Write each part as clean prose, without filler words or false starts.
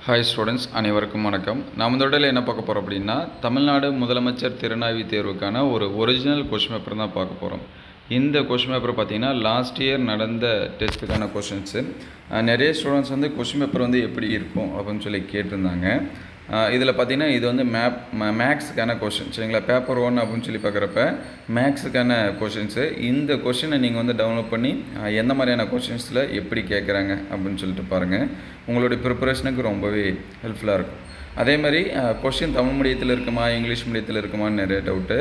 Hi students, அனைவருக்கும் வணக்கம். நாம் இந்த தொடரில் என்ன பார்க்க போகிறோம் அப்படின்னா, தமிழ்நாடு முதலமைச்சர் திறனாய்வு தேர்வுக்கான ஒரு ஒரிஜினல் கொஷின் பேப்பர் தான் பார்க்க போகிறோம். இந்த கொஷின் பேப்பர் பார்த்திங்கன்னா லாஸ்ட் இயர் நடந்த டெஸ்ட்டுக்கான கொஷின்ஸு. நிறைய ஸ்டூடெண்ட்ஸ் வந்து கொஷின் பேப்பர் வந்து எப்படி இருக்கும் அப்படின்னு சொல்லி கேட்டிருந்தாங்க. இதில் பார்த்திங்கன்னா இது வந்து மேக்ஸுக்கான கொஷின், சரிங்களா? பேப்பர் 1 அப்படின்னு சொல்லி பார்க்குறப்ப மேக்ஸுக்கான கொஷின்ஸு. இந்த கொஷினை நீங்கள் வந்து டவுன்லோட் பண்ணி எந்த மாதிரியான கொஷின்ஸில் எப்படி கேட்குறாங்க அப்படின்னு சொல்லிட்டு பாருங்கள். உங்களுடைய ப்ரிப்பரேஷனுக்கு ரொம்பவே ஹெல்ப்ஃபுல்லாக இருக்கும். அதே மாதிரி கொஷின் தமிழ் மீடியத்தில் இருக்குமா இங்கிலீஷ் மீடியத்தில் இருக்குமான்னு நிறைய டவுட்டு.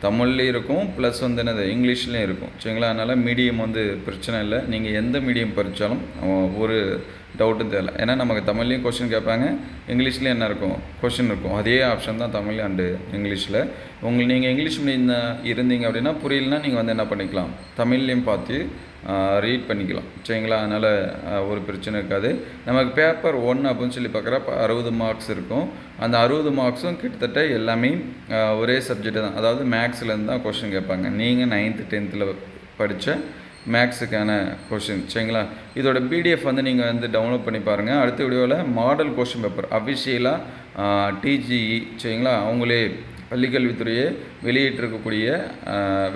தமிழ்லேயும் இருக்கும், ப்ளஸ் வந்து என்னது இங்கிலீஷ்லேயும் இருக்கும், சரிங்களா? அதனால் மீடியம் வந்து பிரச்சனை இல்லை. நீங்கள் எந்த மீடியம் படித்தாலும் ஒரு டவுட்டும் தெரியல. ஏன்னா நமக்கு தமிழ்லேயும் கொஷின் கேட்பாங்க, இங்கிலீஷ்லேயும் என்ன இருக்கும், கொஷின் இருக்கும். அதே ஆப்ஷன் தான் தமிழ் அண்டு இங்கிலீஷில். நீங்கள் இங்கிலீஷ் மீடியம் இருந்தீங்க அப்படின்னா புரியலனா நீங்கள் வந்து என்ன பண்ணிக்கலாம், தமிழ்லேயும் பார்த்து ரீட் பண்ணிக்கலாம், சரிங்களா? அதனால் ஒரு பிரச்சனை இருக்காது. நமக்கு பேப்பர் 1 அப்படின்னு சொல்லி பார்க்குறப்ப 60 மார்க்ஸ் இருக்கும். அந்த 60 மார்க்ஸும் கிட்டத்தட்ட எல்லாமே ஒரே சப்ஜெக்டு தான். அதாவது மேக்ஸ்லேருந்து தான் கொஷின் கேட்பாங்க. நீங்கள் 9th 10th படித்த மேக்ஸுக்கான கொஷின், சரிங்களா? இதோட பிடிஎஃப் வந்து நீங்கள் வந்து டவுன்லோட் பண்ணி பாருங்கள். அடுத்த வீடியோவில் மாடல் கொஷின் பேப்பர் அஃபிஷியலாக டிஜிஇ, சரிங்களா, அவங்களே பள்ளிக்கல்வித்துறையை வெளியிட்டிருக்கக்கூடிய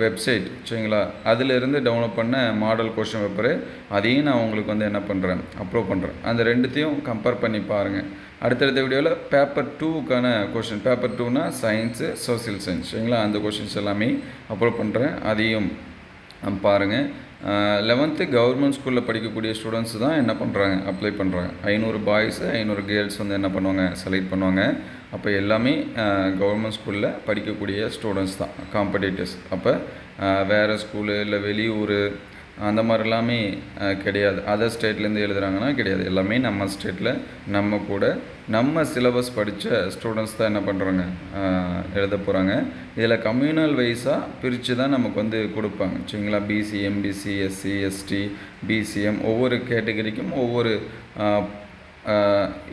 வெப்சைட், சரிங்களா, அதிலிருந்து டவுன்லோட் பண்ண மாடல் கொஷின் பேப்பரு, அதையும் நான் உங்களுக்கு வந்து என்ன பண்ணுறேன், அப்லோட் பண்ணுறேன். அந்த ரெண்டுத்தையும் கம்பேர் பண்ணி பாருங்கள். அடுத்தடுத்த வீடியோவில் பேப்பர் 2க்கான கொஷின், பேப்பர் 2னா சயின்ஸு சோசியல் சயின்ஸ், சரிங்களா, அந்த கொஷின்ஸ் எல்லாமே அப்லோட் பண்ணுறேன். அதையும் பாருங்கள். 11th கவர்மெண்ட் ஸ்கூலில் படிக்கக்கூடிய ஸ்டூடெண்ட்ஸ் தான் என்ன பண்ணுறாங்க, அப்ளை பண்ணுறாங்க. 500 பாய்ஸு 500 கேர்ள்ஸ் வந்து என்ன பண்ணுவாங்க, செலக்ட் பண்ணுவாங்க. அப்போ எல்லாமே கவர்மெண்ட் ஸ்கூலில் படிக்கக்கூடிய ஸ்டூடெண்ட்ஸ் தான் காம்படிட்டர்ஸ். அப்போ வேறு ஸ்கூலு இல்லை வெளியூர் அந்த மாதிரி எல்லாமே கிடையாது. அதர் ஸ்டேட்லேருந்து எழுதுகிறாங்கன்னா கிடையாது. எல்லாமே நம்ம ஸ்டேட்டில் நம்ம கூட நம்ம சிலபஸ் படித்த ஸ்டூடெண்ட்ஸ் தான் என்ன பண்ணுறாங்க, எழுத போகிறாங்க. இதில் கம்யூனல் வைஸாக பிரித்து தான் நமக்கு வந்து கொடுப்பாங்க, சரிங்களா? BC, MBC, SC, ST, BCM, ஒவ்வொரு கேட்டகரிக்கும் ஒவ்வொரு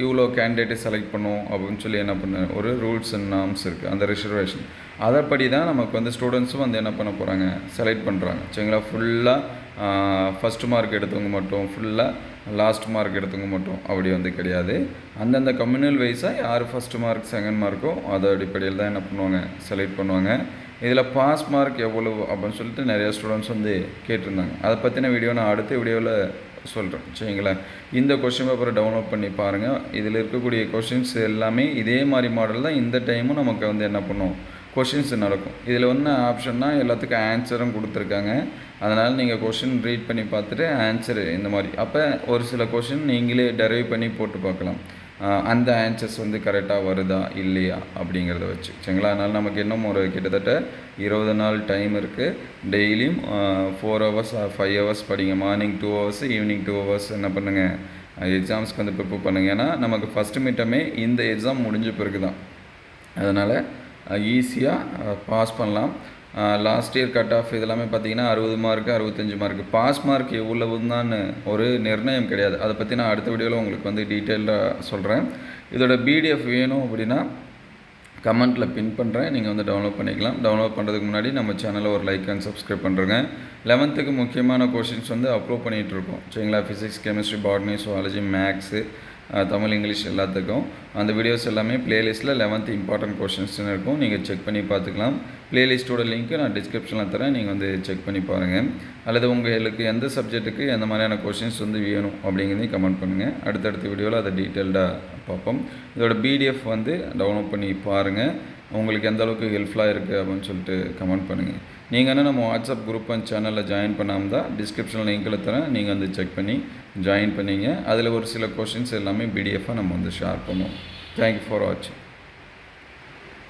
இவ்வளோ கேண்டிடேட்டை செலக்ட் பண்ணும் அப்படின்னு சொல்லி என்ன பண்ண ஒரு ரூல்ஸ் அண்ட் நார்ம்ஸ் இருக்குது, அந்த ரிசர்வேஷன். அதைப்படி தான் நமக்கு வந்து ஸ்டூடெண்ட்ஸும் வந்து என்ன பண்ண போகிறாங்க, செலக்ட் பண்ணுறாங்க, சரிங்களா? ஃபுல்லாக ஃபஸ்ட்டு மார்க் எடுத்தவங்க மட்டும், ஃபுல்லாக லாஸ்ட் மார்க் எடுத்தவங்க மட்டும் அப்படி வந்து கிடையாது. அந்தந்த கம்யூனல் வைஸாக யார் ஃபஸ்ட்டு மார்க் செகண்ட் மார்க்கோ அதை அடிப்படையில் தான் என்ன பண்ணுவாங்க, செலக்ட் பண்ணுவாங்க. இதில் பாஸ் மார்க் எவ்வளோ அப்படின்னு சொல்லிட்டு நிறையா ஸ்டூடெண்ட்ஸ் வந்து கேட்டிருந்தாங்க. அதை பற்றின வீடியோ நான் அடுத்த வீடியோவில் சொல்கிறேன், சரிங்களா? இந்த கொஷின் பேப்பரை டவுன்லோட் பண்ணி பாருங்கள். இதில் இருக்கக்கூடிய கொஷின்ஸ் எல்லாமே இதே மாதிரி மாடல் தான். இந்த டைமும் நமக்கு வந்து என்ன பண்ணும், கொஷின்ஸ் நடக்கும். இதில் ஒன்று ஆப்ஷன்னா எல்லாத்துக்கும் ஆன்சரும் கொடுத்துருக்காங்க. அதனால் நீங்கள் கொஷின் ரீட் பண்ணி பார்த்துட்டு ஆன்சரு இந்த மாதிரி, அப்போ ஒரு சில கொஷின் நீங்களே டெரைவ் பண்ணி போட்டு பார்க்கலாம், அந்த ஆன்சர்ஸ் வந்து கரெக்டாக வருதா இல்லையா அப்படிங்கிறத வச்சு, சரிங்களா? அதனால் நமக்கு இன்னும் ஒரு கிட்டத்தட்ட 20 நாள் டைம் இருக்குது. டெய்லியும் 4 hours 5 hours படிங்க. மார்னிங் 2 hours, ஈவினிங் 2 hours என்ன பண்ணுங்கள், எக்ஸாம்ஸ்க்கு வந்து ப்ரிப்பேர் பண்ணுங்கள். ஏன்னா நமக்கு ஃபஸ்ட்டு மிட்டமே இந்த எக்ஸாம் முடிஞ்ச பிறகு தான். அதனால் ஈஸியாக பாஸ் பண்ணலாம். லாஸ்ட் இயர் கட் ஆஃப் இதெல்லாமே பார்த்திங்கன்னா 60 மார்க்கு 65 மார்க்கு. பாஸ் மார்க் எவ்வளவுதான்னு ஒரு நிர்ணயம் கிடையாது. அதை பற்றி நான் அடுத்த வீடியோவில் உங்களுக்கு வந்து டீட்டெயிலாக சொல்கிறேன். இதோட பிடிஎஃப் வேணும் அப்படின்னா கமெண்ட்டில் பின் பண்ணுறேன், நீங்கள் வந்து டவுன்லோட் பண்ணிக்கலாம். டவுன்லோட் பண்ணுறதுக்கு முன்னாடி நம்ம சேனலை ஒரு லைக் அண்ட் சப்ஸ்கிரைப் பண்ணுறேங்க. 11th முக்கியமான கொஷின்ஸ் வந்து அப்லோட் பண்ணிகிட்ருக்கோம், சரிங்களா? Physics, chemistry, botany, zoology, maths, Tamil, English எல்லாத்துக்கும் அந்த வீடியோஸ் எல்லாமே ப்ளேலிஸ்ட்டில் 11th இம்பார்ட்டன்ட் கொஷின்ஸ்னு இருக்கும். நீங்கள் செக் பண்ணி பார்த்துக்கலாம். ப்ளேலிஸ்ட்டோட லிங்க்கு நான் டிஸ்கிரிப்ஷனில் தரேன், நீங்கள் வந்து செக் பண்ணி பாருங்கள். அல்லது உங்களுக்கு எந்த சப்ஜெக்ட்டுக்கு எந்த மாதிரியான கொஷின்ஸ் வந்து வேணும் அப்படிங்கிறதையும் கமெண்ட் பண்ணுங்கள். அடுத்தடுத்த வீடியோவில் அதை டீட்டெயில்டாக பார்ப்போம். இதோட பிடிஎஃப் வந்து டவுன்லோட் பண்ணி பாருங்கள். உங்களுக்கு எந்த அளவுக்கு ஹெல்ப்ஃபுல்லாக இருக்குது அப்படின்னு சொல்லிட்டு கமெண்ட் பண்ணுங்கள். நீங்கள் என்ன நம்ம வாட்ஸ்அப் குரூப் அண்ட் சேனலில் ஜாயின் பண்ணாமல் தான் டிஸ்கிரிப்ஷனில் லிங்கில் தரேன், நீங்கள் வந்து செக் பண்ணி ஜாயின் பண்ணிங்க. அதில் ஒரு சில கொஷின்ஸ் எல்லாமே பிடிஎஃபாக நம்ம வந்து ஷேர் பண்ணுவோம். தேங்க்யூ ஃபார் வாட்சிங்.